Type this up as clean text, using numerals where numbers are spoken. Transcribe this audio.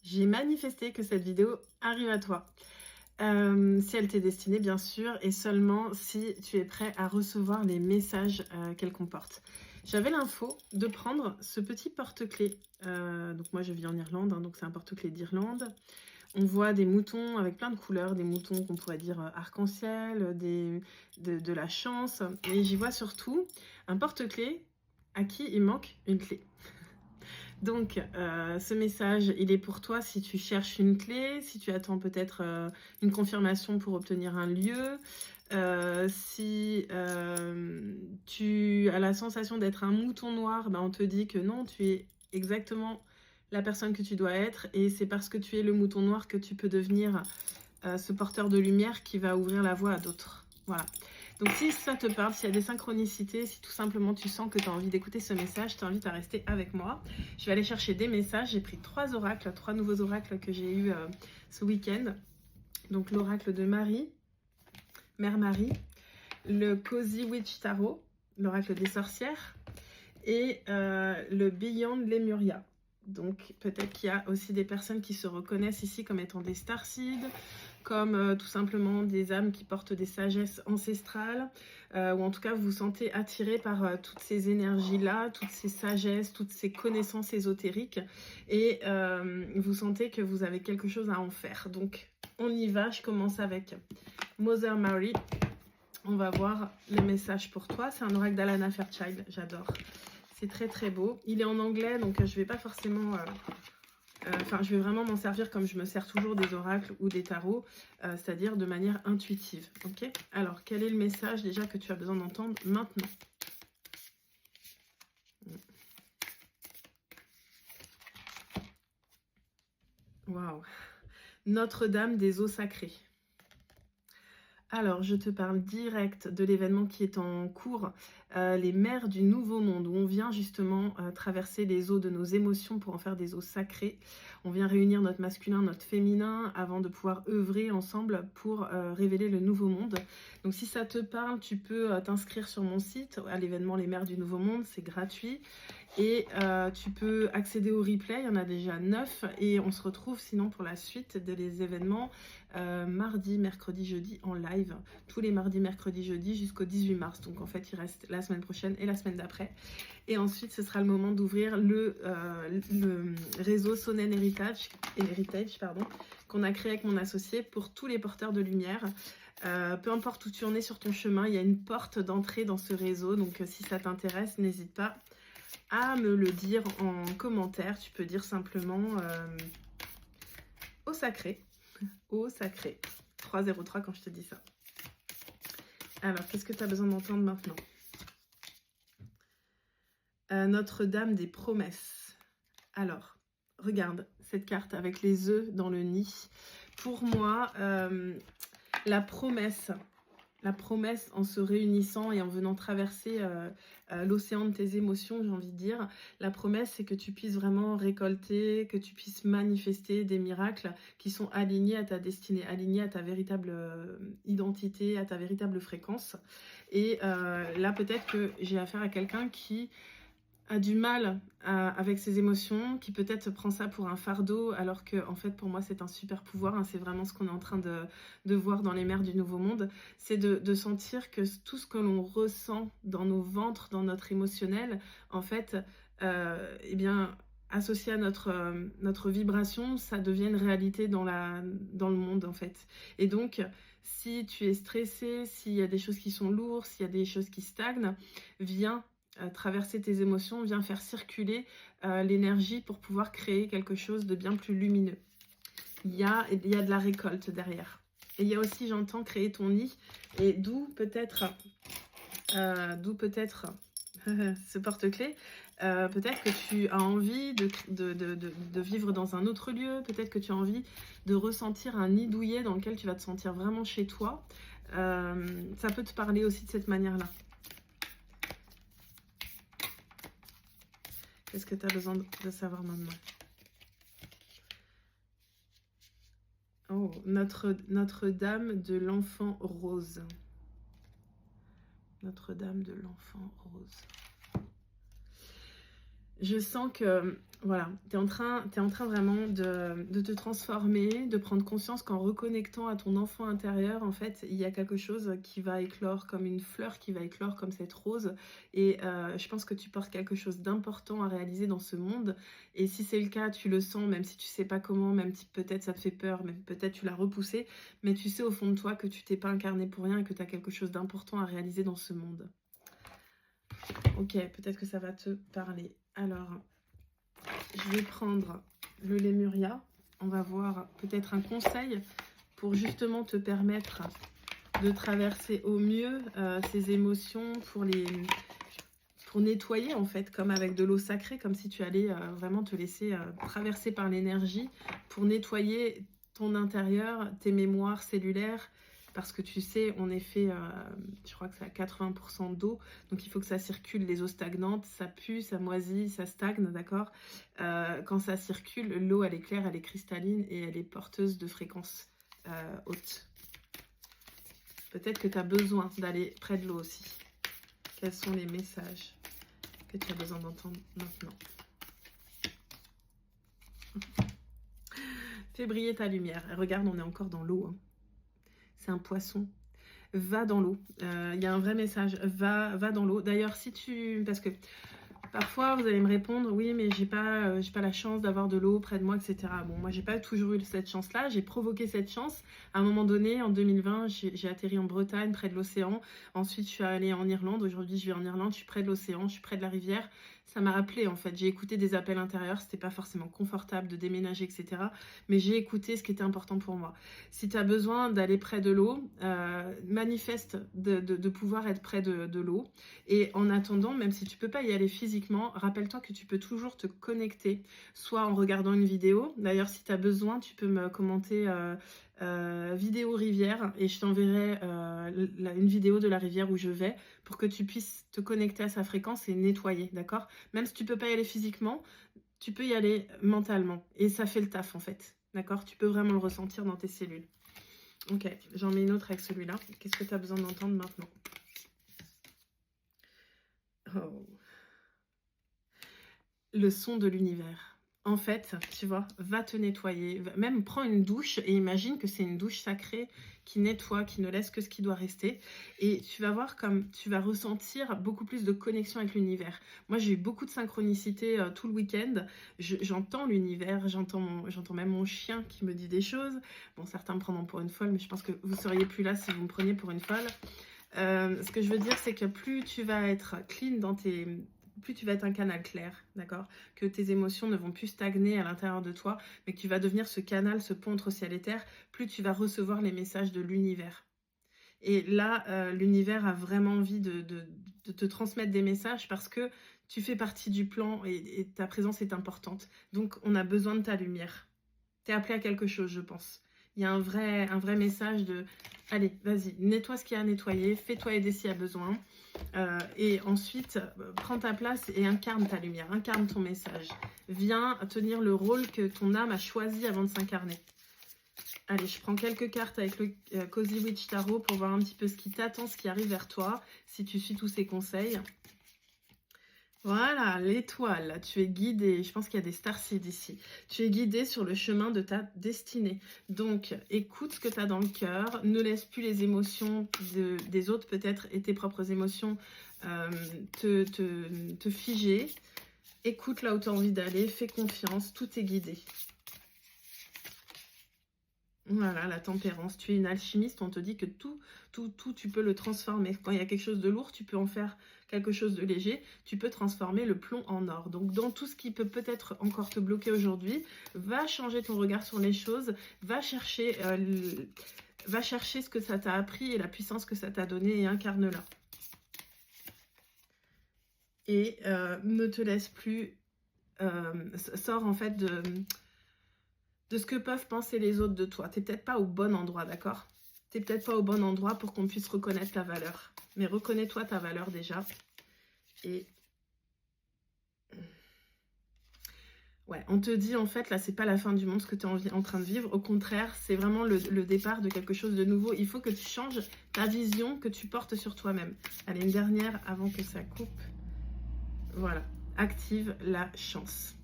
J'ai manifesté que cette vidéo arrive à toi. Si elle t'est destinée, bien sûr, et seulement si tu es prêt à recevoir les messages qu'elle comporte. J'avais l'info de prendre ce petit porte-clés. Donc moi, je vis en Irlande, hein, donc c'est un porte-clés d'Irlande. On voit des moutons avec plein de couleurs, des moutons qu'on pourrait dire arc-en-ciel, de la chance. Et j'y vois surtout un porte-clés à qui il manque une clé. Donc, ce message, il est pour toi si tu cherches une clé, si tu attends peut-être une confirmation pour obtenir un lieu, si tu as la sensation d'être un mouton noir, ben on te dit que non, tu es exactement la personne que tu dois être et c'est parce que tu es le mouton noir que tu peux devenir ce porteur de lumière qui va ouvrir la voie à d'autres. Voilà. Donc si ça te parle, s'il y a des synchronicités, si tout simplement tu sens que tu as envie d'écouter ce message, je t'invite à rester avec moi. Je vais aller chercher des messages. J'ai pris 3 oracles, 3 nouveaux oracles que j'ai eus ce week-end. Donc l'oracle de Marie, Mère Marie, le Cozy Witch Tarot, l'oracle des sorcières, et le Beyond Lemuria. Donc peut-être qu'il y a aussi des personnes qui se reconnaissent ici comme étant des starseeds, comme tout simplement des âmes qui portent des sagesses ancestrales, ou en tout cas vous vous sentez attiré par toutes ces énergies-là, toutes ces sagesses, toutes ces connaissances ésotériques, et vous sentez que vous avez quelque chose à en faire. Donc on y va, je commence avec Mother Mary. On va voir le message pour toi. C'est un oracle d'Alana Fairchild, j'adore. C'est très très beau. Il est en anglais, donc je vais pas forcément... je vais vraiment m'en servir comme je me sers toujours des oracles ou des tarots, c'est-à-dire de manière intuitive. Ok. Alors, quel est le message déjà que tu as besoin d'entendre maintenant? Waouh! Notre-Dame des eaux sacrées. Alors, je te parle direct de l'événement qui est en cours, les mers du Nouveau Monde, où on vient justement traverser les eaux de nos émotions pour en faire des eaux sacrées. On vient réunir notre masculin, notre féminin, avant de pouvoir œuvrer ensemble pour révéler le Nouveau Monde. Donc si ça te parle, tu peux t'inscrire sur mon site à l'événement Les Mers du Nouveau Monde, c'est gratuit. Et tu peux accéder au replay, il y en a déjà 9, et on se retrouve sinon pour la suite des événements mardi, mercredi, jeudi en live, tous les mardis, mercredis, jeudi jusqu'au 18 mars. Donc en fait il reste la semaine prochaine et la semaine d'après. Et ensuite ce sera le moment d'ouvrir le réseau Sonnen Heritage qu'on a créé avec mon associé pour tous les porteurs de lumière. Peu importe où tu en es sur ton chemin, il y a une porte d'entrée dans ce réseau, donc si ça t'intéresse, n'hésite pas à me le dire en commentaire. Tu peux dire simplement au sacré, au sacré, 303 quand je te dis ça. Alors, qu'est-ce que tu as besoin d'entendre maintenant? Notre-Dame des promesses. Alors, regarde cette carte avec les œufs dans le nid. Pour moi, la promesse en se réunissant et en venant traverser l'océan de tes émotions, j'ai envie de dire, la promesse c'est que tu puisses vraiment récolter, que tu puisses manifester des miracles qui sont alignés à ta destinée, alignés à ta véritable identité, à ta véritable fréquence. Et là peut-être que j'ai affaire à quelqu'un qui a du mal avec ses émotions, qui peut-être prend ça pour un fardeau, alors que en fait pour moi c'est un super pouvoir, hein, c'est vraiment ce qu'on est en train de voir dans les mers du Nouveau Monde, c'est de sentir que tout ce que l'on ressent dans nos ventres, dans notre émotionnel, en fait, eh bien, associé à notre vibration, ça devient une réalité dans le monde en fait. Et donc, si tu es stressé, s'il y a des choses qui sont lourdes, s'il y a des choses qui stagnent, viens traverser tes émotions, viens faire circuler l'énergie pour pouvoir créer quelque chose de bien plus lumineux. Il y a de la récolte derrière. Et il y a aussi, j'entends, créer ton nid. Et d'où peut-être ce porte-clés. Peut-être que tu as envie de vivre dans un autre lieu. Peut-être que tu as envie de ressentir un nid douillet dans lequel tu vas te sentir vraiment chez toi. Ça peut te parler aussi de cette manière-là. Qu'est-ce que tu as besoin de savoir maintenant? Oh, Notre-Dame de l'Enfant Rose. Notre-Dame de l'Enfant Rose. Je sens que, voilà, t'es en train vraiment de te transformer, de prendre conscience qu'en reconnectant à ton enfant intérieur, en fait, il y a quelque chose qui va éclore comme une fleur, qui va éclore comme cette rose. Et je pense que tu portes quelque chose d'important à réaliser dans ce monde. Et si c'est le cas, tu le sens, même si tu sais pas comment, même si peut-être ça te fait peur, même peut-être tu l'as repoussé, mais tu sais au fond de toi que tu t'es pas incarné pour rien et que tu as quelque chose d'important à réaliser dans ce monde. Ok, peut-être que ça va te parler. Alors, je vais prendre le Lemuria. On va voir peut-être un conseil pour justement te permettre de traverser au mieux ces émotions, pour nettoyer en fait, comme avec de l'eau sacrée, comme si tu allais vraiment te laisser traverser par l'énergie pour nettoyer ton intérieur, tes mémoires cellulaires, parce que tu sais, on est fait, je crois que c'est à 80% d'eau, donc il faut que ça circule, les eaux stagnantes, ça pue, ça moisit, ça stagne, d'accord. Quand ça circule, l'eau, elle est claire, elle est cristalline et elle est porteuse de fréquences hautes. Peut-être que tu as besoin d'aller près de l'eau aussi. Quels sont les messages que tu as besoin d'entendre maintenant? Fais briller ta lumière. Et regarde, on est encore dans l'eau. Hein. C'est un poisson. Va dans l'eau. Il y a un vrai message. Va dans l'eau. D'ailleurs, si tu... Parce que parfois, vous allez me répondre, oui, mais j'ai pas la chance d'avoir de l'eau près de moi, etc. Bon, moi, j'ai pas toujours eu cette chance-là. J'ai provoqué cette chance. À un moment donné, en 2020, j'ai atterri en Bretagne, près de l'océan. Ensuite, je suis allée en Irlande. Aujourd'hui, je vis en Irlande. Je suis près de l'océan. Je suis près de la rivière. Ça m'a rappelé, en fait. J'ai écouté des appels intérieurs. C'était pas forcément confortable de déménager, etc. Mais j'ai écouté ce qui était important pour moi. Si tu as besoin d'aller près de l'eau, manifeste de pouvoir être près de l'eau. Et en attendant, même si tu peux pas y aller physiquement, rappelle-toi que tu peux toujours te connecter, soit en regardant une vidéo. D'ailleurs, si tu as besoin, tu peux me commenter vidéo rivière et je t'enverrai une vidéo de la rivière où je vais pour que tu puisses te connecter à sa fréquence et nettoyer, d'accord? Même si tu peux pas y aller physiquement, tu peux y aller mentalement et ça fait le taf en fait, d'accord? Tu peux vraiment le ressentir dans tes cellules. Ok, j'en mets une autre avec celui-là. Qu'est-ce que tu as besoin d'entendre maintenant? Oh. Le son de l'univers. En fait, tu vois, va te nettoyer. Même prends une douche et imagine que c'est une douche sacrée qui nettoie, qui ne laisse que ce qui doit rester. Et tu vas voir comme tu vas ressentir beaucoup plus de connexion avec l'univers. Moi, j'ai eu beaucoup de synchronicité tout le week-end. J'entends l'univers, j'entends même mon chien qui me dit des choses. Bon, certains me prendront pour une folle, mais je pense que vous seriez plus là si vous me preniez pour une folle. Ce que je veux dire, c'est que plus tu vas être clean dans tes... Plus tu vas être un canal clair, d'accord? Que tes émotions ne vont plus stagner à l'intérieur de toi, mais que tu vas devenir ce canal, ce pont entre ciel et terre, plus tu vas recevoir les messages de l'univers. Et là, l'univers a vraiment envie de te transmettre des messages parce que tu fais partie du plan et ta présence est importante. Donc, on a besoin de ta lumière. Tu es appelé à quelque chose, je pense. Il y a un vrai message de « Allez, vas-y, nettoie ce qu'il y a à nettoyer, fais-toi aider s'il y a besoin. Et ensuite, prends ta place et incarne ta lumière, incarne ton message. Viens tenir le rôle que ton âme a choisi avant de s'incarner. » Allez, je prends quelques cartes avec le Cozy Witch Tarot pour voir un petit peu ce qui t'attend, ce qui arrive vers toi, si tu suis tous ces conseils. Voilà, l'étoile, tu es guidé, je pense qu'il y a des starseeds ici. Tu es guidé sur le chemin de ta destinée. Donc, écoute ce que tu as dans le cœur, ne laisse plus les émotions des autres peut-être et tes propres émotions te figer. Écoute là où tu as envie d'aller, fais confiance, tout est guidé. Voilà, la tempérance. Tu es une alchimiste, on te dit que tout, tu peux le transformer. Quand il y a quelque chose de lourd, tu peux en faire quelque chose de léger. Tu peux transformer le plomb en or. Donc, dans tout ce qui peut peut-être encore te bloquer aujourd'hui, va changer ton regard sur les choses. Va chercher ce que ça t'a appris et la puissance que ça t'a donné et incarne-la. Et ne te laisse plus... sors en fait de ce que peuvent penser les autres de toi. Tu n'es peut-être pas au bon endroit, d'accord? Tu n'es peut-être pas au bon endroit pour qu'on puisse reconnaître ta valeur. Mais reconnais-toi ta valeur déjà. Et ouais, on te dit en fait, là, c'est pas la fin du monde ce que tu es en train de vivre. Au contraire, c'est vraiment le départ de quelque chose de nouveau. Il faut que tu changes ta vision que tu portes sur toi-même. Allez, une dernière avant que ça coupe. Voilà. active la chance.